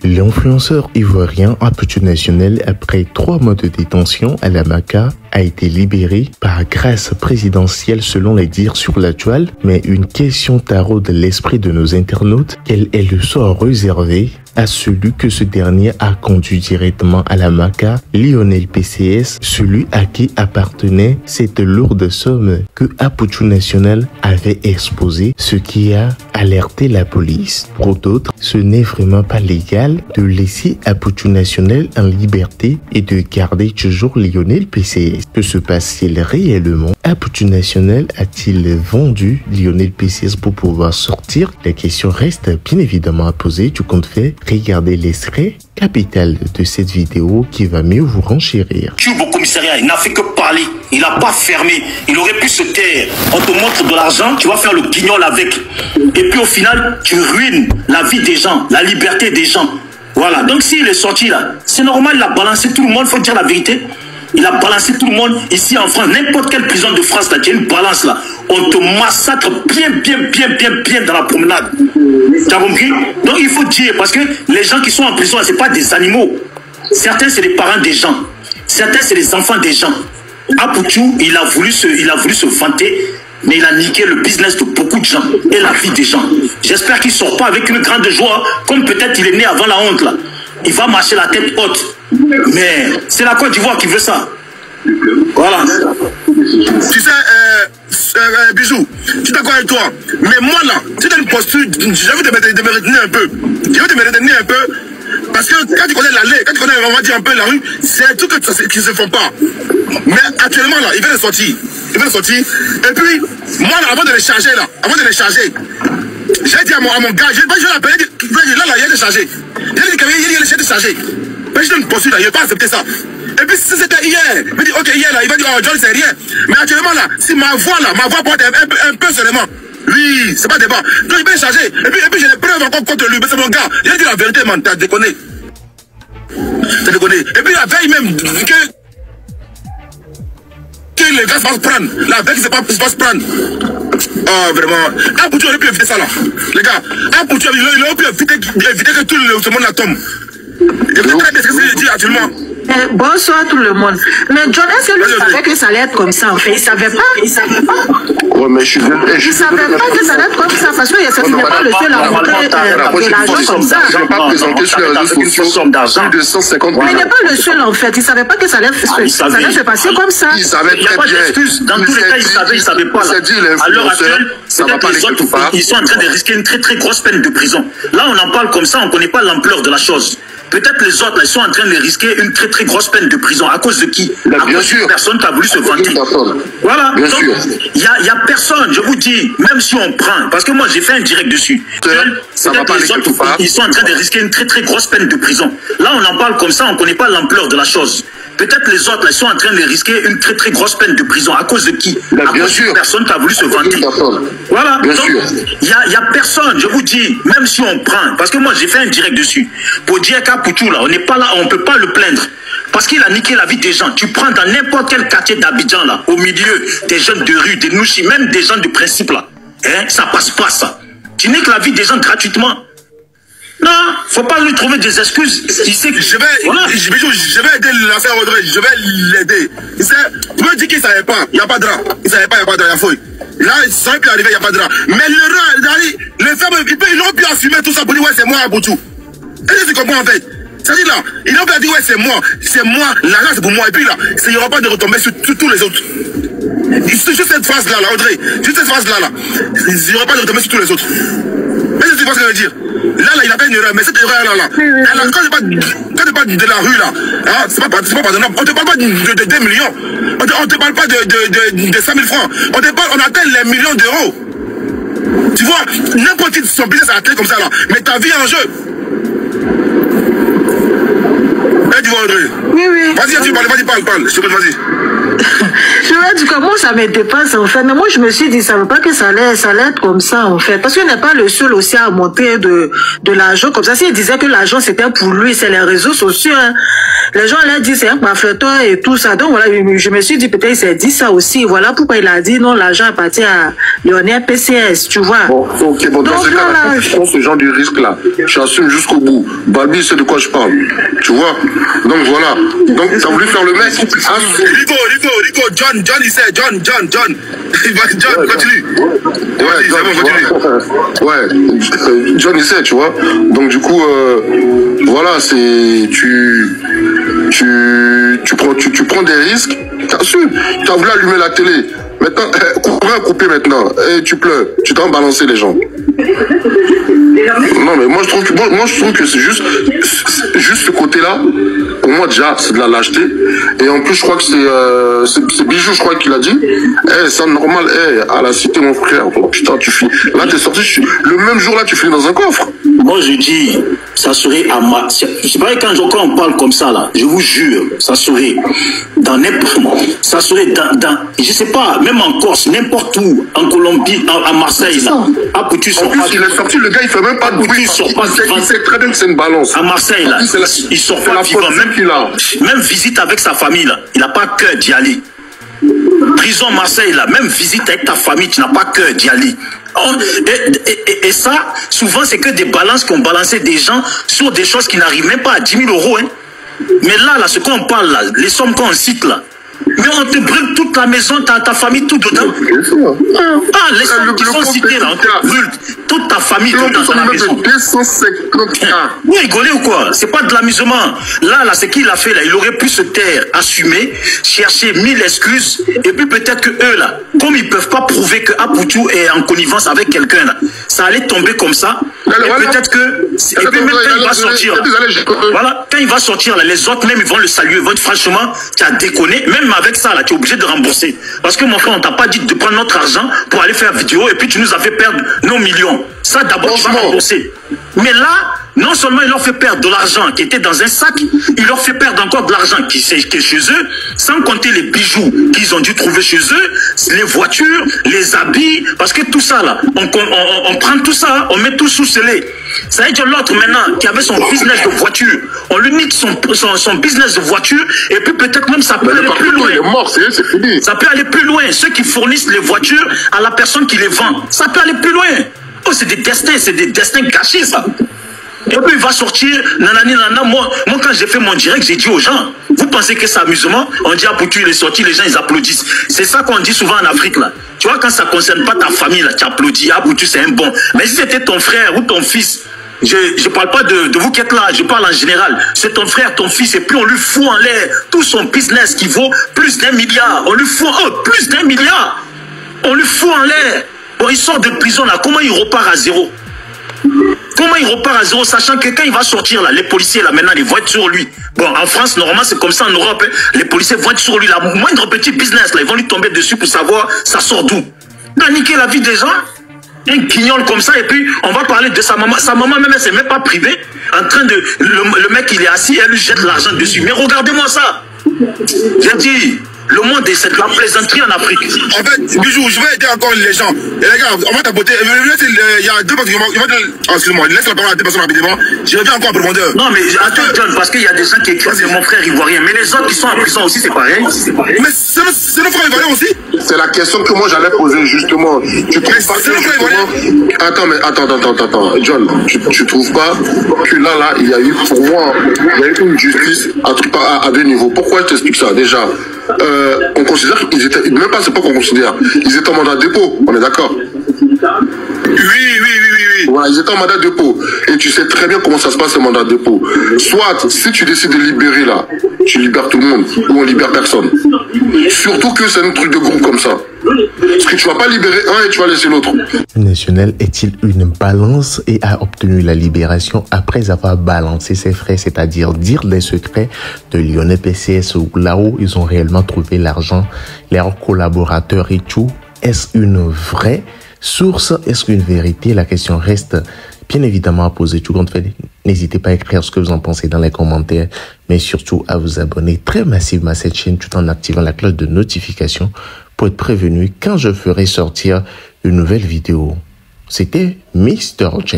L'influenceur ivoirien Apoutou National, après 3 mois de détention à la Maca, a été libéré par grâce présidentielle selon les dires sur la toile, mais une question taraude l'esprit de nos internautes, quel est le sort réservé à celui que ce dernier a conduit directement à la Maca, Lionel PCS, celui à qui appartenait cette lourde somme que Apoutou National avait exposée, ce qui a alerté la police. Pour d'autres, ce n'est vraiment pas légal de laisser Apoutou National en liberté et de garder toujours Lionel PCS. Que se passe-t-il réellement? Apoutou National a-t-il vendu Lionel PCS pour pouvoir sortir? La question reste bien évidemment à poser. Du compte fait, regardez l'extrait capital de cette vidéo qui va mieux vous renchérir. Tu es au commissariat, il n'a fait que parler, il n'a pas fermé, il aurait pu se taire. On te montre de l'argent, tu vas faire le guignol avec. Et puis au final, tu ruines la vie des gens, la liberté des gens. Voilà, donc s'il est sorti là, c'est normal, il a balancé tout le monde, il faut dire la vérité. Il a balancé tout le monde ici en France, n'importe quelle prison de France, là, tu as une balance là. On te massacre bien dans la promenade. Tu as compris? Donc il faut dire, parce que les gens qui sont en prison, ce n'est pas des animaux. Certains, c'est les parents des gens. Certains, c'est les enfants des gens. Apoutou, il a voulu se vanter, mais il a niqué le business de beaucoup de gens et la vie des gens. J'espère qu'il ne sort pas avec une grande joie, comme peut-être il est né avant la honte là. Il va marcher la tête haute. Mais c'est la Côte d'Ivoire qui veut ça. Voilà. Tu sais, Bijou, je suis d'accord avec toi. Mais moi là, tu as une posture, je veux te me retenir un peu. Je veux te me retenir un peu. Parce que quand tu connais l'allée, quand tu connais, on va dire un peu la rue, c'est tout qui ne se font pas. Mais actuellement là, il vient de sortir. Il vient de sortir. Et puis, moi là, avant de les charger là, j'ai dit à mon gars, je vais l'appeler, là, il y a des chargés. Il y a des chargés. Mais je donne une posture là, il ne va pas accepter ça. Et puis si c'était hier, il me dit ok hier là, il va dire oh John c'est rien. Mais actuellement là, si ma voix porte un peu seulement. Oui, c'est pas débat. Donc il va les charger. Et puis j'ai des preuves encore contre lui. Mais c'est mon gars. Il a dit la vérité, man, t'as déconné. T'as déconné. Et puis la veille même que les gars se fassent prendre. La veille qui se passe prendre. Oh vraiment. Apoutou aurait pu éviter ça là. Les gars, Apoutou il aurait pu éviter que tout ce monde là tombe. Et vous très bien ce que je dis actuellement. Bonsoir tout le monde. Mais John, est-ce que lui savait que ça allait être comme ça en fait? Il savait pas. Ouais, mais je Il savait pas que ça allait être comme ça parce que il n'est pas le seul à montrer de l'argent comme ça. Je ne vais pas présenter sur les réseaux sociaux plus de 150 000. Mais il n'est pas le seul en fait. Il savait pas que ça allait se passer comme ça. Il savait très bien. Dans tous les cas, il savait pas. À l'heure actuelle, peut-être les autres, ils sont en train de risquer une très grosse peine de prison. Là, on en parle comme ça, on ne connaît pas l'ampleur de la chose. Peut-être les autres, là, ils sont en train de risquer une très grosse peine de prison. À cause de qui? À cause d'une personne qui a voulu se vanter. Voilà. Bien donc, sûr. il y a personne, je vous dis, même si on prend, parce que moi j'ai fait un direct dessus. Peut-être les autres, ils sont en train de risquer une très grosse peine de prison. Là, on en parle comme ça, on ne connaît pas l'ampleur de la chose. Peut-être les autres, là, ils sont en train de risquer une très grosse peine de prison. À cause de qui? À cause d'une personne qui a voulu se vanter. Voilà. Bien donc, sûr. il y a personne, je vous dis, même si on prend, parce que moi j'ai fait un direct dessus, pour dire qu'Apoutou, là, on n'est pas là, on ne peut pas le plaindre. Parce qu'il a niqué la vie des gens. Tu prends dans n'importe quel quartier d'Abidjan, là, au milieu des jeunes de rue, des nouchis, même des gens de principe, là. Hein, ça passe pas, ça. Tu niques la vie des gens gratuitement. Non, faut pas lui trouver des excuses. Il sait que je vais aider l'affaire Audrey, je vais l'aider. Tu me dis qu'il ne savait pas, il n'y a pas de drap. Il ne savait pas, il n'y a pas de drap, il y a fouille. Là, ça aurait pu arriver, il n'y a pas de drap. Mais le femmes, ils ont pu assumer tout ça pour dire ouais, c'est moi, Apoutou. Est-ce que tu comprends en fait? C'est-à-dire là, ils ont pu dire ouais, c'est moi, l'argent c'est pour moi. Et puis là, il n'y aura pas de retombées sur tous les autres. Juste cette phrase-là, Audrey, juste cette phrase-là, il n'y aura pas de retombées sur tous les autres. Est-ce que tu vois ce que je veux dire? Là, il a fait une erreur, mais cette erreur-là, quand tu parles de la rue, là, hein, c'est pas pardonnable. On ne te parle pas de 2 millions. On ne te parle pas de 5 000 francs. On atteint les millions d'euros. Tu vois, n'importe qui, son business a atteint comme ça, là. Mais ta vie est en jeu. Tu vois, Audrey? Oui. Vas-y, parle. Je te prie, vas-y. Je vais dire que moi, ça me dépasse en fait. Mais moi, je me suis dit, ça ne veut pas que ça allait être comme ça en fait. Parce qu'il n'est pas le seul aussi à monter de l'argent comme ça. S'il disait que l'argent c'était pour lui, c'est les réseaux sociaux. Hein. Les gens allaient dire c'est un pamphleteur et tout ça. Donc voilà, je me suis dit peut-être il s'est dit ça aussi. Voilà pourquoi il a dit non, l'argent appartient à Lionel PCS, tu vois. Bon, ok, bon, dans ce cas-là, quand tu prends ce genre de risque-là, j'assume jusqu'au bout. Balbi, c'est de quoi je parle. Tu vois? Donc voilà. Donc t'as voulu faire le mec. Rico, John, il sait, John. John, continue. Ouais, John, il sait, tu vois. Donc du coup, voilà, c'est tu prends des risques. T'assumes. T'as voulu allumer la télé. Maintenant, couper maintenant. Et tu pleures. Tu t'en balancer les gens. Non, mais moi je trouve que c'est juste ce côté-là. Pour moi déjà, c'est de la lâcheté. Et en plus, je crois que c'est Bijou, je crois qu'il a dit. C'est normal. À la cité, mon frère. Oh, putain, tu finis. Là, t'es sorti. Le même jour là, tu finis dans un coffre. Moi, je dis, ça serait à ma. C'est pareil quand on parle comme ça là. Je vous jure, ça serait dans n'importe. Ça serait dans. Je sais pas. Même en Corse, n'importe où, en Colombie, à Marseille, là. En plus, il est sorti, le gars, il fait même pas de bruit. Il sait très bien que c'est une balance. À Marseille, là, il sort pas vivant. Même visite avec sa famille, là, il n'a pas cœur d'y aller. Prison Marseille, là, même visite avec ta famille, tu n'as pas cœur d'y aller. Et ça, souvent, c'est que des balances qu'on balançait des gens sur des choses qui n'arrivent même pas à 10 000 euros. Hein. Mais là, ce qu'on parle, là, les sommes qu'on cite, là, mais on te brûle toute la maison, ta famille, tout dedans. Les sommes qui sont citées là, on te brûle toute ta famille dedans dans la maison. 250 cas. Vous rigolez ou quoi? C'est pas de l'amusement. Là, ce qu'il a fait là, il aurait pu se taire, assumer, chercher 1000 excuses, et puis peut-être que eux là, comme ils peuvent pas prouver que Apoutou est en connivence avec quelqu'un là, ça allait tomber comme ça. Et peut-être que, et puis même quand il va sortir, voilà, quand il va sortir là, les autres même ils vont le saluer, ils vont dire franchement, tu as déconné, même avec ça là, tu es obligé de rembourser. Parce que mon frère, on t'a pas dit de prendre notre argent pour aller faire vidéo et puis tu nous as fait perdre nos millions. Ça d'abord tu vas rembourser. Mais là, non seulement il leur fait perdre de l'argent qui était dans un sac, il leur fait perdre encore de l'argent qui est chez eux, sans compter les bijoux qu'ils ont dû trouver chez eux, les voitures, les habits, parce que tout ça là, on prend tout ça, on met tout sous scellé. Ça veut dire l'autre maintenant qui avait son business de voiture, on lui nique son business de voiture et puis peut-être même ça peut aller plus loin. Il est mort, c'est fini. Ça peut aller plus loin. Ceux qui fournissent les voitures à la personne qui les vend, ça peut aller plus loin. Oh, c'est des destins gâchés ça. Et puis il va sortir, nanani, nanana. Moi quand j'ai fait mon direct, j'ai dit aux gens, vous pensez que c'est amusement? On dit Apoutou, il est sorti, les gens ils applaudissent. C'est ça qu'on dit souvent en Afrique là. Tu vois, quand ça ne concerne pas ta famille là, tu applaudis, Apoutou c'est un bon. Mais si c'était ton frère ou ton fils, je ne parle pas de vous qui êtes là, je parle en général. C'est ton frère, ton fils, et puis on lui fout en l'air tout son business qui vaut plus d'1 milliard. On lui fout, plus d'1 milliard. On lui fout en l'air. Bon, il sort de prison là, comment il repart à zéro? Comment il repart à zéro, sachant que quand il va sortir là, les policiers là maintenant ils vont être sur lui. Bon, en France, normalement c'est comme ça en Europe, hein, les policiers vont être sur lui. La moindre petit business là, ils vont lui tomber dessus pour savoir ça sort d'où. Il a niqué la vie des gens. Un guignol comme ça, et puis on va parler de sa maman. Sa maman même, elle s'est même pas privée. En train de. Le mec il est assis, elle lui jette l'argent dessus. Mais regardez-moi ça. J'ai dit. Le monde est cette la plaisanterie en Afrique. En fait, Bijou, je vais aider encore les gens. Et les gars, on va tapoter. Il y a deux personnes qui vont. Excuse-moi, laisse la parole à deux personnes rapidement. Je reviens encore en profondeur. Non, mais attends, John, parce qu'il y a des gens qui écrivent c'est mon frère ivoirien. Mais les autres qui sont en prison aussi, c'est pareil. Mais c'est le frère ivoirien aussi. C'est la question que moi j'allais poser justement. Tu trouves pas que justement... Attends, John, tu trouves pas que là, il y a eu pour moi, il y a eu une justice à deux niveaux. Pourquoi je t'explique ça? Déjà, on considère qu'ils étaient, même pas c'est pas qu'on considère, ils étaient en mandat de dépôt, on est d'accord? Oui. Voilà, ils étaient en mandat de dépôt. Et tu sais très bien comment ça se passe, le mandat de dépôt. Soit, si tu décides de libérer là, tu libères tout le monde, ou on libère personne. Surtout que c'est un truc de groupe comme ça. Parce que tu vas pas libérer un et tu vas laisser l'autre. National est-il une balance et a obtenu la libération après avoir balancé ses frais, c'est-à-dire dire les secrets de Lionel PCS ou là où ils ont réellement trouvé l'argent, leurs collaborateurs et tout? Est-ce une vraie source? Est-ce qu'une vérité? La question reste bien évidemment à poser tout compte fait. N'hésitez pas à écrire ce que vous en pensez dans les commentaires, mais surtout à vous abonner très massivement à cette chaîne tout en activant la cloche de notification pour être prévenu quand je ferai sortir une nouvelle vidéo. C'était Mr. J.